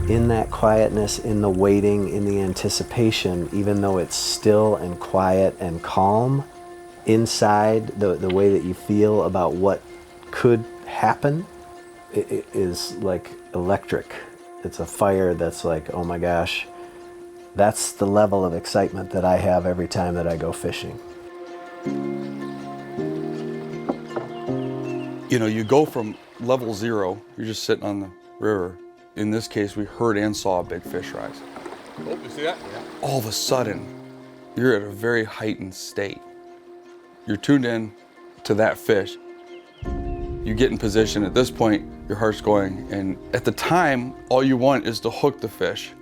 In that quietness, in the waiting, in the anticipation, even though it's still and quiet and calm, inside the way that you feel about what could happen, it is like electric. It's a fire that's like, oh my gosh, that's the level of excitement that I have every time that I go fishing. You know, you go from level 0, you're just sitting on the river. In this case, we heard and saw a big fish rise. Oh, you see that? Yeah. All of a sudden, you're at a very heightened state. You're tuned in to that fish. You get in position. At this point, your heart's going, and at the time, all you want is to hook the fish.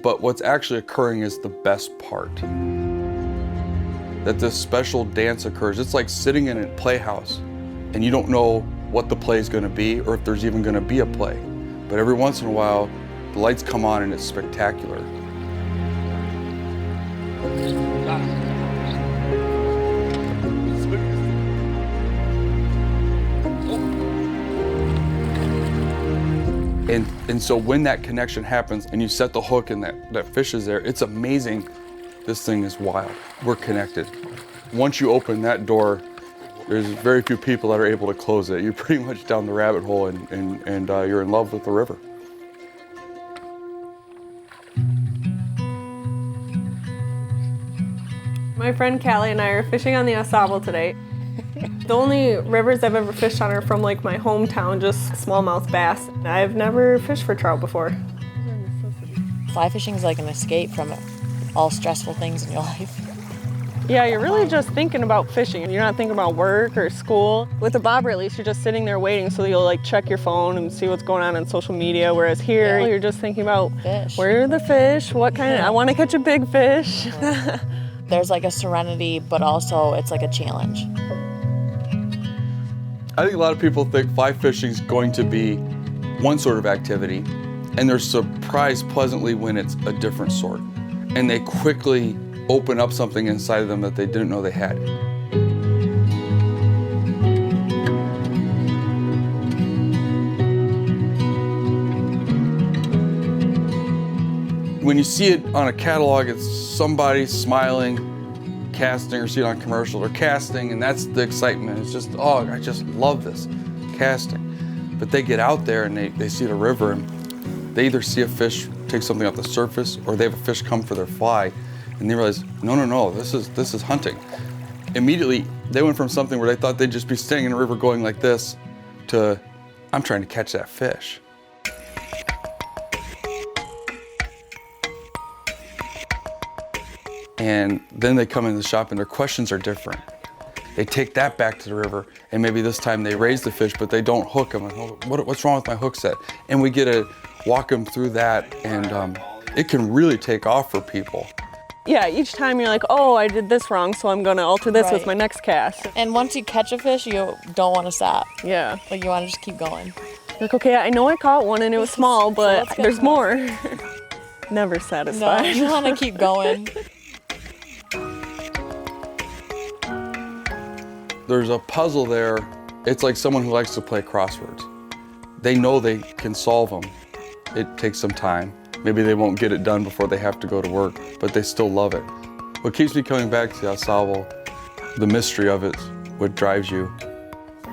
But what's actually occurring is the best part. That this special dance occurs. It's like sitting in a playhouse, and you don't know what the play is going to be or if there's even going to be a play. But every once in a while, the lights come on and it's spectacular. And so when that connection happens and you set the hook and that fish is there, it's amazing. This thing is wild. We're connected. Once you open that door, there's very few people that are able to close it. You're pretty much down the rabbit hole and you're in love with the river. My friend Callie and I are fishing on the Au Sable today. The only rivers I've ever fished on are from like my hometown, just smallmouth bass. I've never fished for trout before. Fly fishing is like an escape from all stressful things in your life. Yeah, you're really just thinking about fishing. You're not thinking about work or school. With a bob release, you're just sitting there waiting, so you'll like check your phone and see what's going on social media. Whereas here, you're just thinking about Fish. Where are the fish? What kind of, I want to catch a big fish. There's like a serenity, but also it's like a challenge. I think a lot of people think fly fishing is going to be one sort of activity, and they're surprised pleasantly when it's a different sort. And they quickly open up something inside of them that they didn't know they had. When you see it on a catalog, it's somebody smiling, casting, or see it on commercial, they're casting, and that's the excitement. It's just, oh, I just love this, casting. But they get out there and they see the river, and they either see a fish take something off the surface, or they have a fish come for their fly, and they realize, no, this is hunting. Immediately, they went from something where they thought they'd just be staying in the river going like this, to, I'm trying to catch that fish. And then they come into the shop and their questions are different. They take that back to the river, and maybe this time they raise the fish, but they don't hook them. And, oh, what's wrong with my hook set? And we get to walk them through that, and it can really take off for people. Yeah, each time you're like, oh, I did this wrong, so I'm gonna alter this with my next cast. And once you catch a fish, you don't want to stop. Yeah. Like you want to just keep going. You're like, okay, I know I caught one and it was small, but there's more. Never satisfied. No, you want to keep going. There's a puzzle there. It's like someone who likes to play crosswords. They know they can solve them. It takes some time. Maybe they won't get it done before they have to go to work, but they still love it. What keeps me coming back to the Au Sable, the mystery of it, what drives you.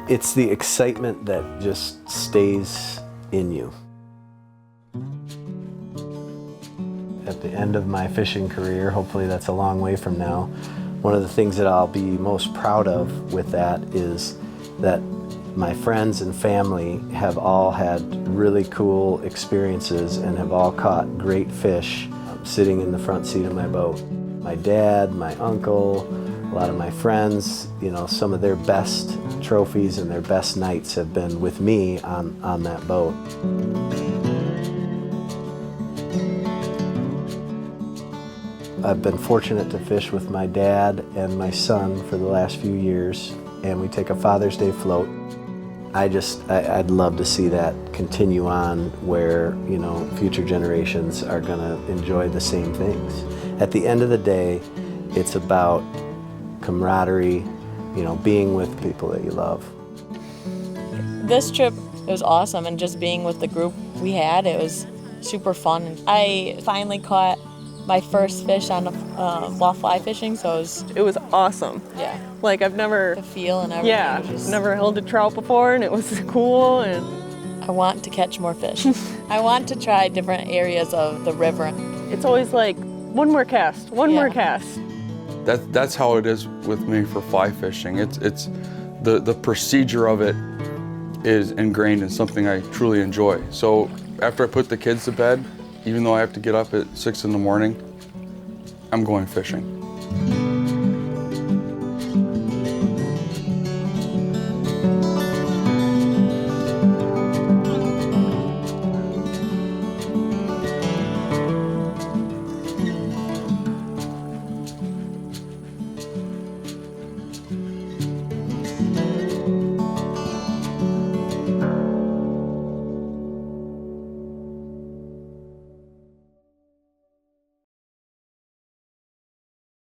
It's the excitement that just stays in you. At the end of my fishing career, hopefully that's a long way from now, one of the things that I'll be most proud of with that is that my friends and family have all had really cool experiences and have all caught great fish sitting in the front seat of my boat. My dad, my uncle, a lot of my friends, you know, some of their best trophies and their best nights have been with me on that boat. I've been fortunate to fish with my dad and my son for the last few years, and we take a Father's Day float. I'd love to see that continue on where, you know, future generations are gonna enjoy the same things. At the end of the day, it's about camaraderie, you know, being with people that you love. This trip, it was awesome, and just being with the group we had, it was super fun. I finally caught my first fish on while fly fishing, so It was awesome. yeah, Like I've never, the feel and everything. yeah, was just, never held a trout before, and it was cool. And I want to catch more fish. I want to try different areas of the river. it's always like one more cast, one more Yeah. cast. That's how it is with me for fly fishing. It's the procedure of it is ingrained in something I truly enjoy. So after I put the kids to bed, even though I have to get up at 6 in the morning, I'm going fishing.